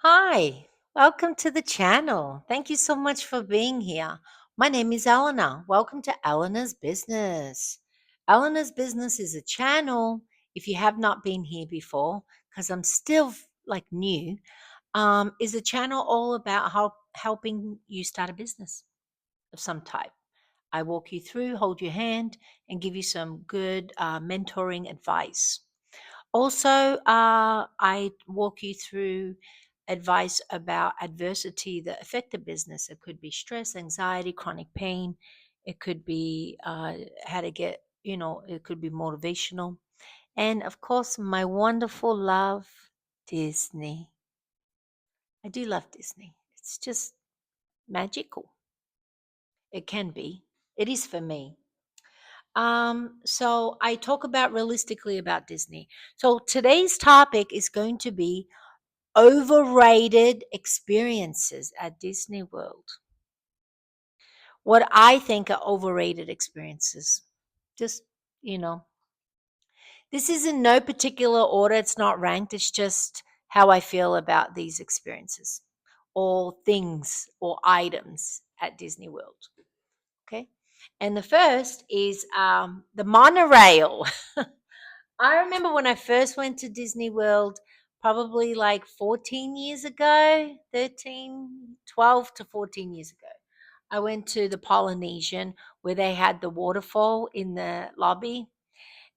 Hi, welcome to the channel. Thank you so much for being here. My name is Eleanor. Welcome to Eleanor's Business. Eleanor's Business is a channel. If you have not been here before, because I'm still like new, is a channel all about helping you start a business of some type. I walk you through, hold your hand, and give you some good mentoring advice. Also, I walk you through advice about adversity that affect a business. It could be stress, anxiety, chronic pain. It could be how to get, it could be motivational. And of course, my wonderful love, Disney. I do love Disney. It's just magical. It can be. It is for me. So I talk about realistically about Disney. So today's topic is going to be overrated experiences at Disney World. What I think are overrated experiences. Just, you know, this is in no particular order. It's not ranked. It's just how I feel about these experiences or things or items at Disney World. Okay. And the first is the monorail. I remember when I first went to Disney World, probably like 14 years ago, 13, 12 to 14 years ago. I went to the Polynesian where they had the waterfall in the lobby,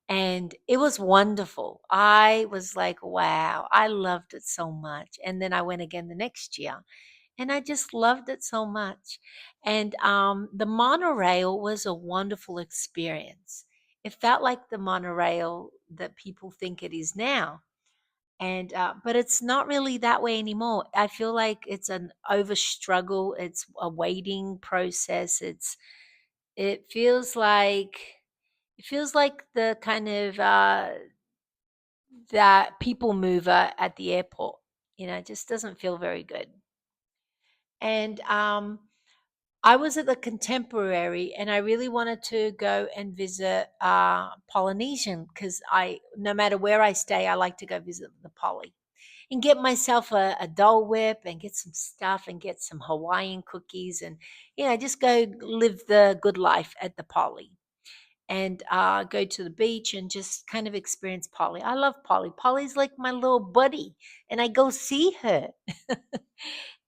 and it was wonderful. I was like, wow, I loved it so much. And then I went again the next year, and I just loved it so much. And the monorail was a wonderful experience. It felt like the monorail that people think it is now, and but it's not really that way anymore. I feel like it's an over struggle. It's a waiting process. It feels like the kind of that people mover at the airport. It just doesn't feel very good. And I was at the Contemporary, and I really wanted to go and visit Polynesian because no matter where I stay, I like to go visit the Poly and get myself a Dole Whip and get some stuff and get some Hawaiian cookies and just go live the good life at the Poly and go to the beach and just kind of experience Polly. I love Polly. Polly's like my little buddy, and I go see her.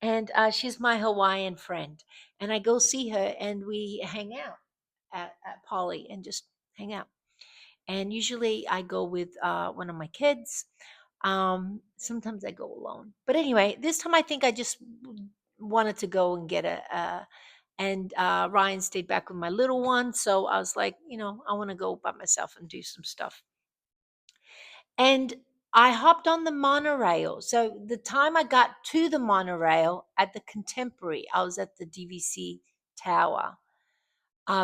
And she's my Hawaiian friend, and I go see her, and we hang out at Polly and just hang out. And usually I go with one of my kids. Sometimes I go alone, but anyway, this time I think I just wanted to go and get and Ryan stayed back with my little one. So I was like, I want to go by myself and do some stuff. And I hopped on the monorail. So the time I got to the monorail at the Contemporary, I was at the DVC Tower,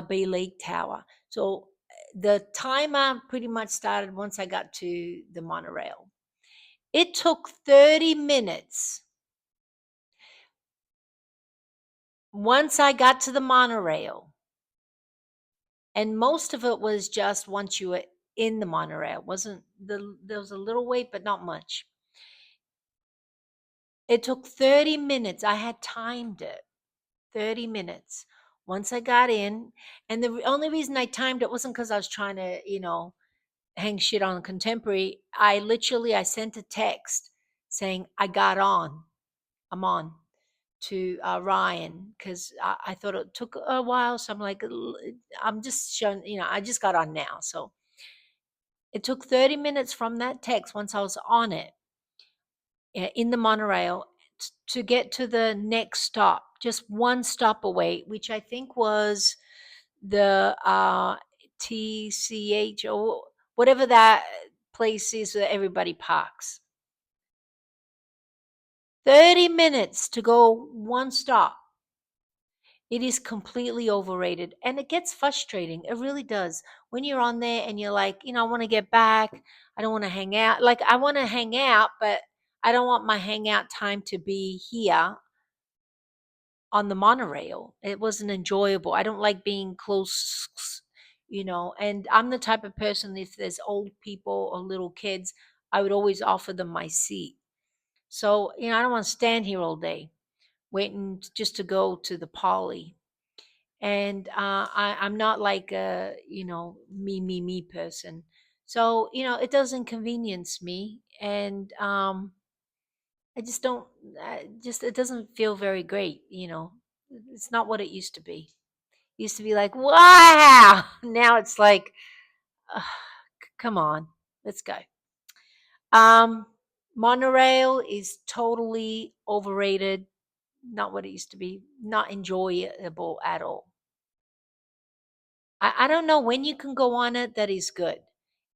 Bay Lake Tower. So the timer pretty much started once I got to the monorail. It took 30 minutes. Once I got to the monorail, and most of it was just once you were in the monorail. Wasn't there was a little wait, but not much. It took 30 minutes. I had timed it. 30 minutes. Once I got in, and the only reason I timed it wasn't because I was trying to, hang shit on Contemporary. I sent a text saying I got on. I'm on to Ryan because I thought it took a while. So I'm like, I'm just showing, I just got on now. So it took 30 minutes from that text once I was on it in the monorail to get to the next stop, just one stop away, which I think was the TCH or whatever that place is that everybody parks. 30 minutes to go one stop. It is completely overrated and it gets frustrating. It really does. When you're on there and you're like, I want to get back. I don't want to hang out. Like, I want to hang out, but I don't want my hangout time to be here on the monorail. It wasn't enjoyable. I don't like being close, and I'm the type of person, if there's old people or little kids, I would always offer them my seat. So, I don't want to stand here all day waiting just to go to the poly. And I'm not like a, me person. So, it does inconvenience me. And I just don't, just, it doesn't feel very great. It's not what it used to be. It used to be like, wow. Now it's like, ugh, come on, let's go. Um, Monorail is totally overrated. Not what it used to be. Not enjoyable at all. I don't know when you can go on it that is good.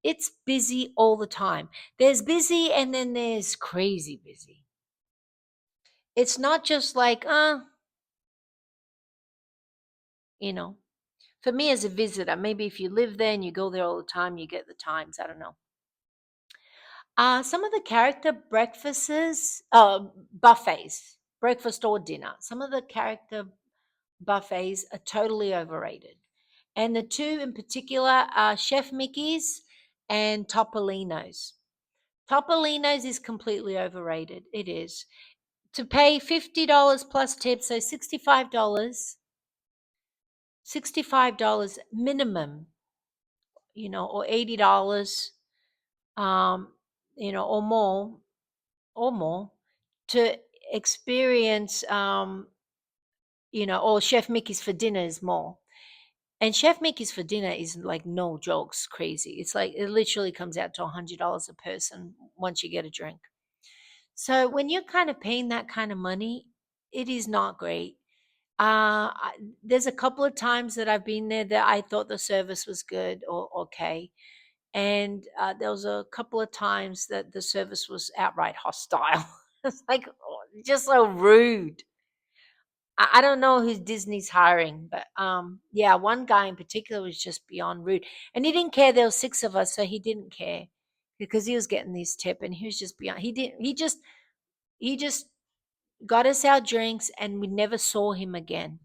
It's busy all the time. There's busy and then there's crazy busy. It's not just like, you know, for me as a visitor, maybe if you live there and you go there all the time, you get the times. I don't know. Some of the character buffets, breakfast or dinner. Some of the character buffets are totally overrated. And the two in particular are Chef Mickey's and Topolino's. Topolino's is completely overrated. It is. To pay $50 plus tips, so $65 minimum, or $80, um, or more to experience, or Chef Mickey's for dinner is more. And Chef Mickey's for dinner is like no jokes crazy. It's like it literally comes out to $100 a person once you get a drink. So when you're kind of paying that kind of money, it is not great. There's a couple of times that I've been there that I thought the service was good or okay. And there was a couple of times that the service was outright hostile. It's like, just so rude. I don't know who Disney's hiring, but yeah, one guy in particular was just beyond rude, and he didn't care. There were six of us, so he didn't care because he was getting this tip, and he was just beyond. He didn't. He just got us our drinks, and we never saw him again.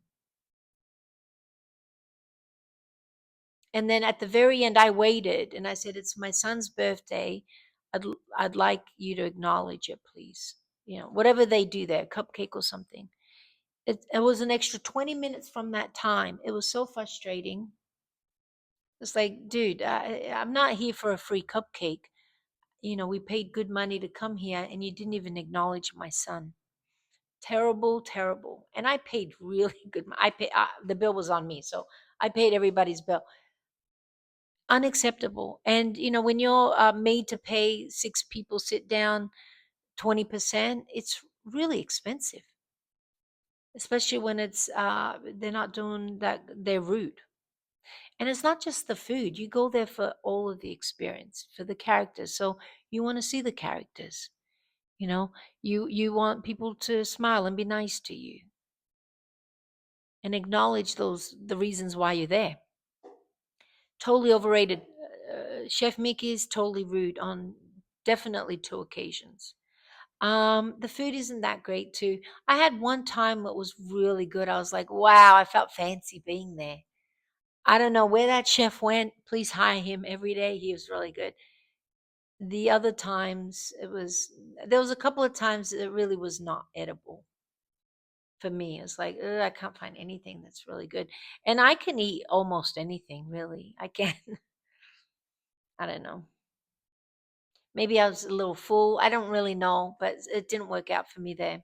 And then at the very end, I waited, and I said, "It's my son's birthday. I'd like you to acknowledge it, please. Whatever they do there, cupcake or something." It was an extra 20 minutes from that time. It was so frustrating. It's like, dude, I'm not here for a free cupcake. We paid good money to come here, and you didn't even acknowledge my son. Terrible, terrible. And I paid really good. I pay. The bill was on me, so I paid everybody's bill. Unacceptable. And when you're made to pay six people sit down 20%, it's really expensive, especially when it's they're not doing that. They're rude. And it's not just the food. You go there for all of the experience, for the characters. So you want to see the characters. You know, you want people to smile and be nice to you and acknowledge the reasons why you're there. Totally overrated. Chef Mickey's totally rude on definitely two occasions. The food isn't that great too. I had one time that was really good. I was like, wow, I felt fancy being there. I don't know where that chef went. Please hire him every day. He was really good. The other times there was a couple of times it really was not edible for me. It's like, ugh, I can't find anything that's really good. And I can eat almost anything, really. I can. I don't know. Maybe I was a little full. I don't really know, but it didn't work out for me there.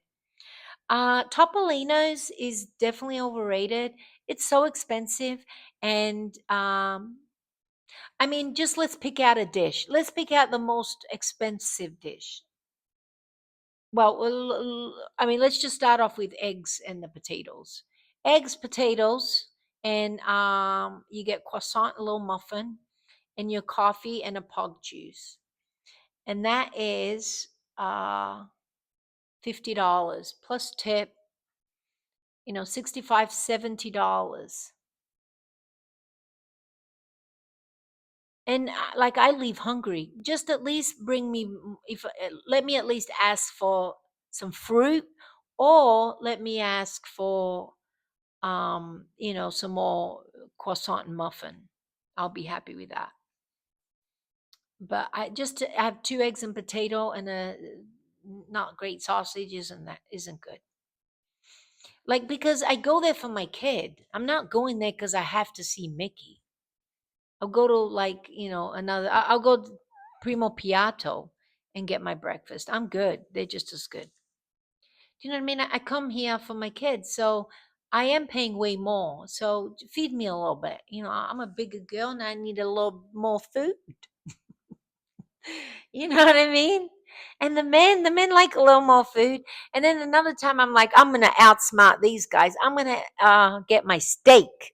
Topolino's is definitely overrated. It's so expensive. And I mean, just let's pick out a dish. Let's pick out the most expensive dish. I mean, let's just start off with eggs and the potatoes. Eggs, potatoes, and you get croissant, a little muffin, and your coffee and a pog juice, and that is $50 plus tip. 65, $70. And like I leave hungry. Just at least bring me, if let me at least ask for some fruit, or let me ask for some more croissant and muffin. I'll be happy with that. But I have two eggs and potato and a not great sausage isn't good. Like, because I go there for my kid. I'm not going there because I have to see Mickey. I'll go to, like, another. I'll go to Primo Piatto and get my breakfast. I'm good. They're just as good. Do you know what I mean? I come here for my kids, so I am paying way more. So feed me a little bit. I'm a bigger girl and I need a little more food. You know what I mean? And the men like a little more food. And then another time, I'm like, I'm gonna outsmart these guys. I'm gonna get my steak.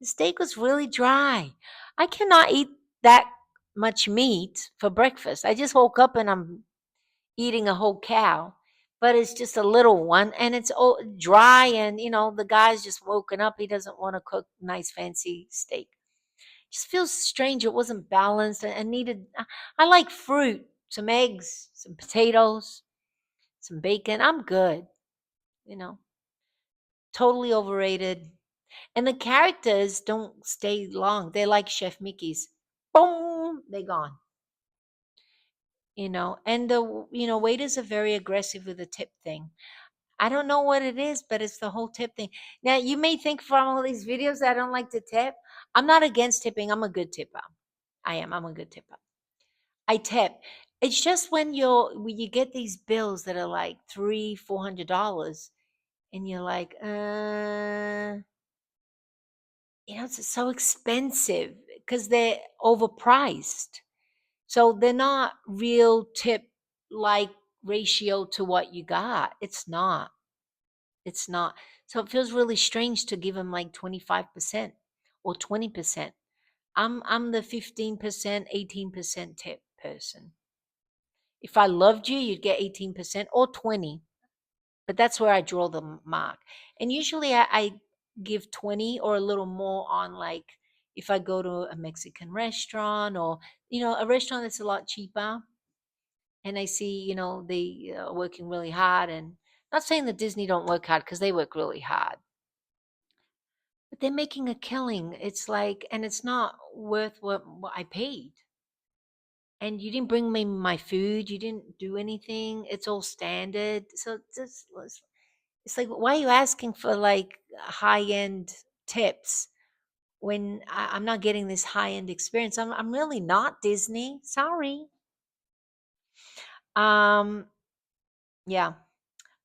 The steak was really dry. I cannot eat that much meat for breakfast. I just woke up and I'm eating a whole cow, but it's just a little one and it's dry. And, the guy's just woken up. He doesn't want to cook nice, fancy steak. Just feels strange. It wasn't balanced and needed. I like fruit, some eggs, some potatoes, some bacon. I'm good, you know, totally overrated. And the characters don't stay long. They're like Chef Mickey's. Boom, they gone. And the waiters are very aggressive with the tip thing. I don't know what it is, but it's the whole tip thing. Now, you may think from all these videos that I don't like to tip. I'm not against tipping. I'm a good tipper. I am. I'm a good tipper. I tip. It's just when you get these bills that are like $300-$400, and you're like, it's so expensive because they're overpriced. So they're not real tip like ratio to what you got. It's not. It's not. So it feels really strange to give them like 25% or 20%. I'm the 15%, 18% tip person. If I loved you, you'd get 18% or 20. But that's where I draw the mark. And usually I give 20 or a little more on, like, if I go to a Mexican restaurant, or a restaurant that's a lot cheaper, and I see they are working really hard. And not saying that Disney don't work hard, because they work really hard, but they're making a killing. It's like, and it's not worth what I paid. And you didn't bring me my food, you didn't do anything, it's all standard. So it's like, why are you asking for like high end tips when I'm not getting this high end experience? I'm really not Disney. Sorry. Um, yeah.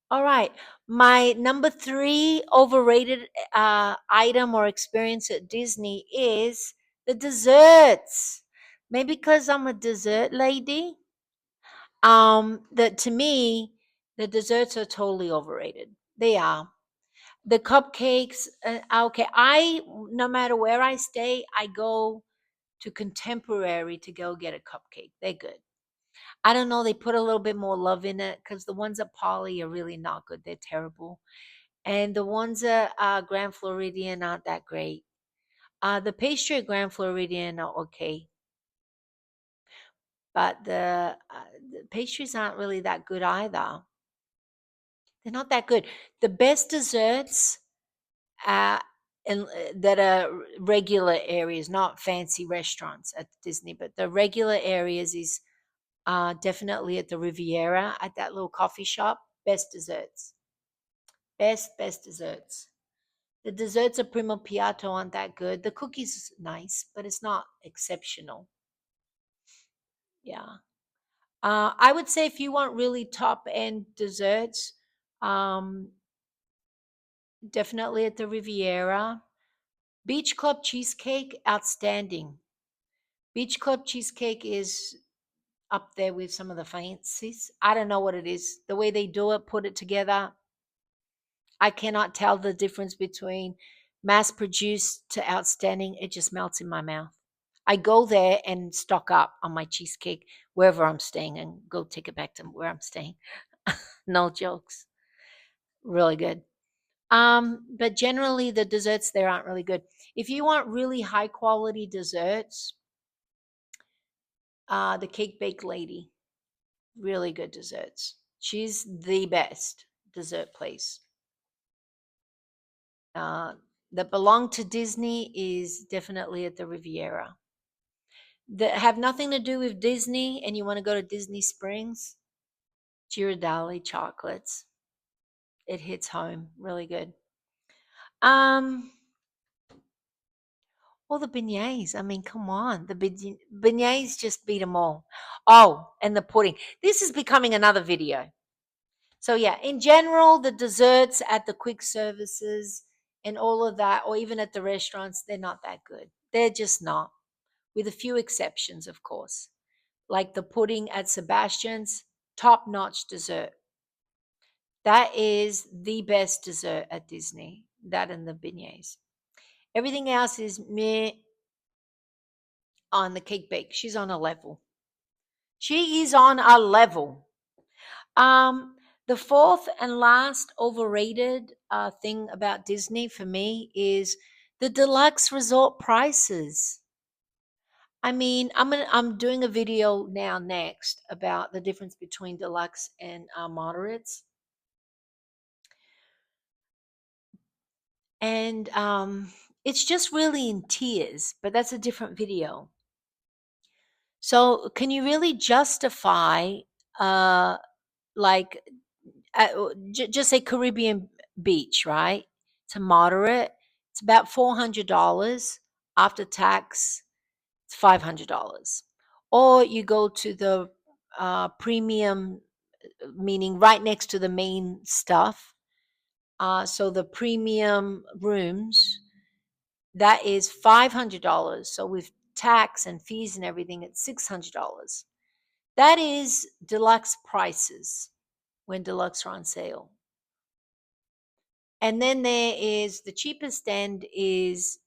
All right. My number three overrated item or experience at Disney is the desserts. Maybe because I'm a dessert lady. That to me, the desserts are totally overrated. They are. The cupcakes, okay. No matter where I stay, I go to Contemporary to go get a cupcake. They're good. I don't know. They put a little bit more love in it, because the ones at Polly are really not good. They're terrible. And the ones at Grand Floridian aren't that great. The pastry at Grand Floridian are okay, but the pastries aren't really that good either. They're not that good. The best desserts, uh, that are regular areas, not fancy restaurants at Disney, but the regular areas is definitely at the Riviera, at that little coffee shop. Best desserts. Best desserts. The desserts at Primo Piatto aren't that good. The cookies is nice, but it's not exceptional. Yeah. I would say if you want really top end desserts, um, definitely at the Riviera. Beach Club cheesecake, outstanding. Beach Club cheesecake is up there with some of the fancies. I don't know what it is. The way they do it, put it together, I cannot tell the difference between mass produced to outstanding. It just melts in my mouth. I go there and stock up on my cheesecake wherever I'm staying, and go take it back to where I'm staying. No jokes. Really good. But generally the desserts there aren't really good. If you want really high quality desserts, the Cake Bake Lady, really good desserts. She's the best dessert place. Uh, that belong to Disney is definitely at the Riviera. That have nothing to do with Disney, and you want to go to Disney Springs, Ghirardelli chocolates. It hits home really good. Um, well, the beignets. I mean, come on, the beignets just beat them all. Oh, and the pudding. This is becoming another video. So yeah, in general, the desserts at the quick services and all of that, or even at the restaurants, they're not that good. They're just not, with a few exceptions, of course. Like the pudding at Sebastian's, top-notch dessert. That is the best dessert at Disney. That and the beignets. Everything else is meh on the cake bake. She's on a level. She is on a level. Um, the fourth and last overrated thing about Disney for me is the deluxe resort prices. I mean, I'm doing a video now next about the difference between deluxe and moderates, and it's just really in tiers. But that's a different video. So, can you really justify uh like just say Caribbean beach, right? It's a moderate. It's about $400 after tax. It's $500. Or you go to the premium, meaning right next to the main stuff. So the premium rooms, that is $500. So with tax and fees and everything, it's $600. That is deluxe prices when deluxe are on sale. And then there is the cheapest end is,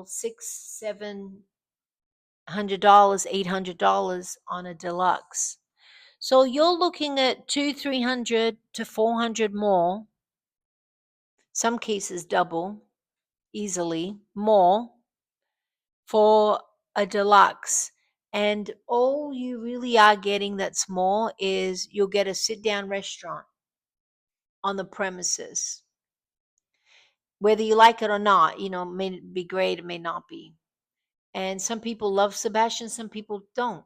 six, $700, $800 on a deluxe. So you're looking at two, 300 to 400 more, some cases double, easily more for a deluxe. And all you really are getting that's more is you'll get a sit down restaurant on the premises. Whether you like it or not, it may be great, it may not be. And some people love Sebastian, some people don't.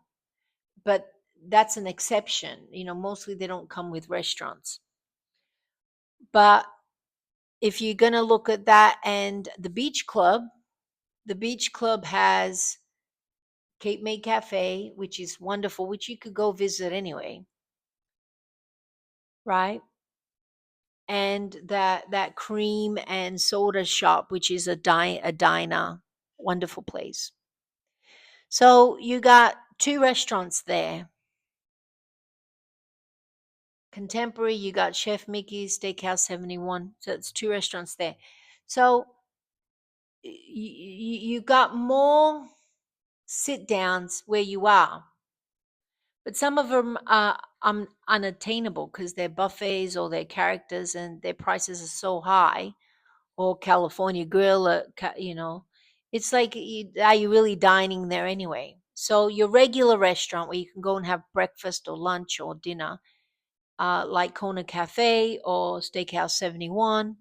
But that's an exception. Mostly they don't come with restaurants. But if you're going to look at that and the beach club has Cape May Cafe, which is wonderful, which you could go visit anyway, right? And that cream and soda shop, which is a diner, wonderful place. So you got two restaurants there. Contemporary, you got Chef Mickey's, Steakhouse 71. So it's two restaurants there. So you got more sit downs where you are, but some of them are unattainable because they're buffets or they're characters and their prices are so high. Or California Grill, it's like, are you really dining there anyway? So your regular restaurant where you can go and have breakfast or lunch or dinner, like Kona Cafe or Steakhouse 71.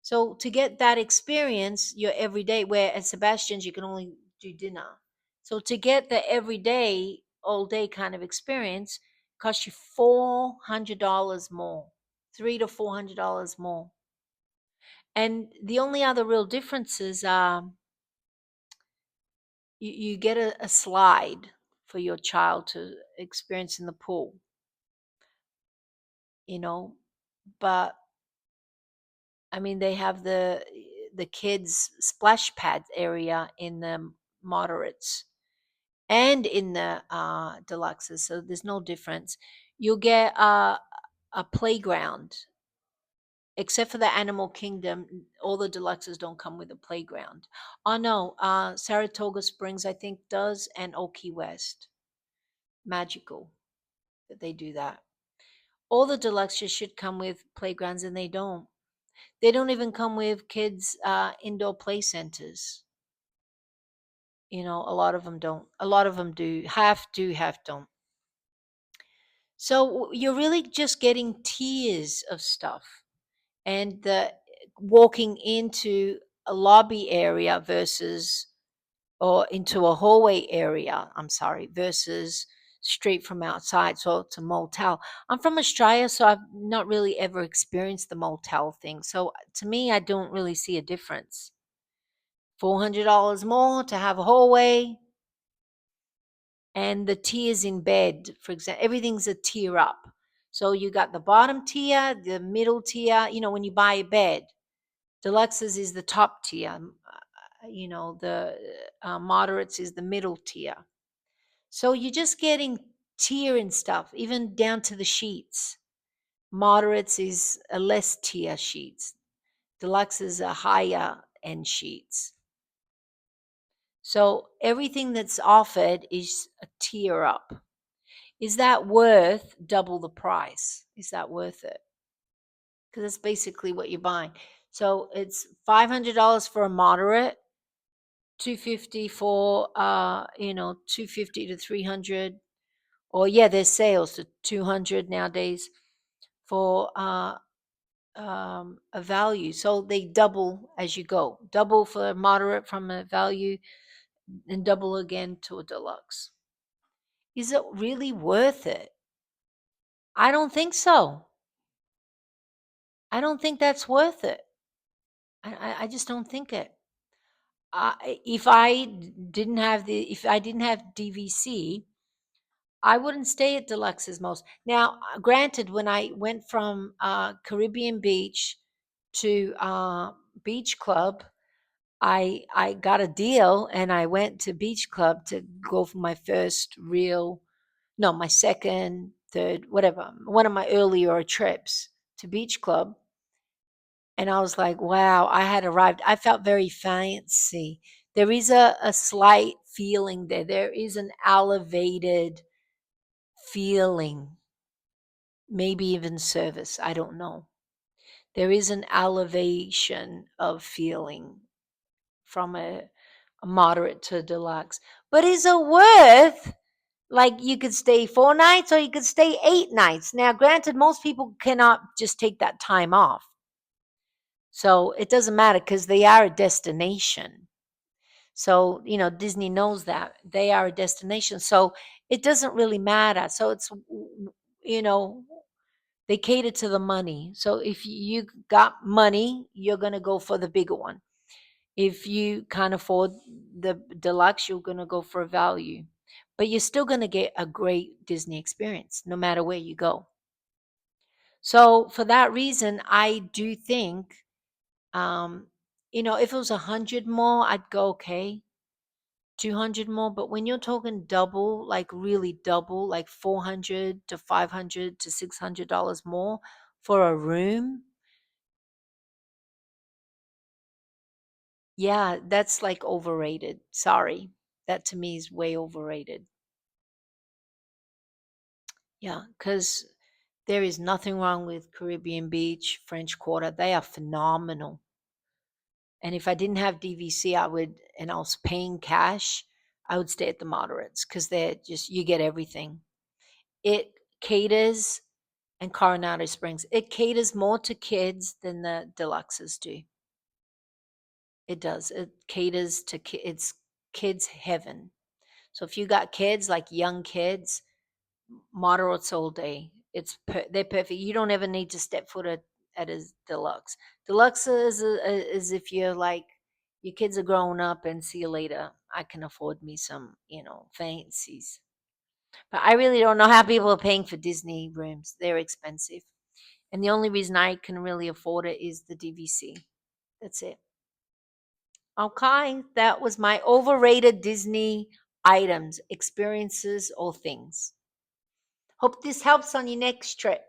So to get that experience, your everyday, where at Sebastian's you can only do dinner. So to get the everyday, all day kind of experience, costs you $400 more, $300 to $400 more. And the only other real differences are you get a slide for your child to experience in the pool, you know, but I mean, they have the kids splash pad area in the moderates and in the deluxes, so there's no difference. You'll get a playground, except for the Animal Kingdom. All the deluxes don't come with a playground. Oh no, Saratoga Springs I think does, and Old Key West, Magical, that they do that. All the deluxes should come with playgrounds, and they don't. They don't even come with kids indoor play centers. A lot of them don't. A lot of them do. Half do, half don't. So you're really just getting tiers of stuff, and the walking into a lobby area versus, or into a hallway area, I'm sorry, versus straight from outside, so it's a motel. I'm from Australia, so I've not really ever experienced the motel thing. So to me, I don't really see a difference. $400 more to have a hallway, and the tiers in bed, for example, everything's a tier up. So you got the bottom tier, the middle tier. When you buy a bed, deluxes is the top tier. The moderates is the middle tier. So you're just getting tier and stuff, even down to the sheets. Moderates is a less tier sheets. Deluxe is a higher end sheets. So everything that's offered is a tier up. Is that worth double the price? Is that worth it? Because that's basically what you're buying. So it's $500 for a moderate, 250 for 250 to 300. Or yeah, there's sales to 200 nowadays for a value. So they double as you go. Double for a moderate from a value, and double again to a deluxe. Is it really worth it? I don't think so. I don't think that's worth it. I just don't think it. If I didn't have DVC, I wouldn't stay at deluxes most. Now, granted, when I went from Caribbean Beach to Beach Club, I got a deal, and I went to Beach Club to go for my first real, no, my second, third, whatever, one of my earlier trips to Beach Club. And I was like, wow, I had arrived. I felt very fancy. There is a slight feeling there. There is an elevated feeling, maybe even service. I don't know. There is an elevation of feeling from a moderate to deluxe. But is it worth, like, you could stay 4 nights or you could stay 8 nights? Now, granted, most people cannot just take that time off. So it doesn't matter because they are a destination. So, Disney knows that they are a destination. So it doesn't really matter. So you know, they cater to the money. So if you got money, you're going to go for the bigger one. If you can't afford the deluxe, you're going to go for a value. But you're still going to get a great Disney experience no matter where you go. So for that reason, I do think, um, if it was 100 more, I'd go okay. 200 more. But when you're talking double, like really double, like 400 to 500 to $600 more for a room, yeah, that's like overrated. Sorry. That to me is way overrated. Yeah, because there is nothing wrong with Caribbean Beach, French Quarter. They are phenomenal. And if I didn't have DVC, and I was paying cash, I would stay at the moderates because they're just, you get everything. It caters, and Coronado Springs, it caters more to kids than the deluxes do. It does. It caters to it's kids heaven. So if you got kids, like young kids, moderates all day. They're perfect. You don't ever need to step foot at a deluxe. Deluxe is if you're like, your kids are growing up and see you later. I can afford me some, fancies. But I really don't know how people are paying for Disney rooms. They're expensive. And the only reason I can really afford it is the DVC. That's it. Okay, that was my overrated Disney items, experiences, or things. Hope this helps on your next trip.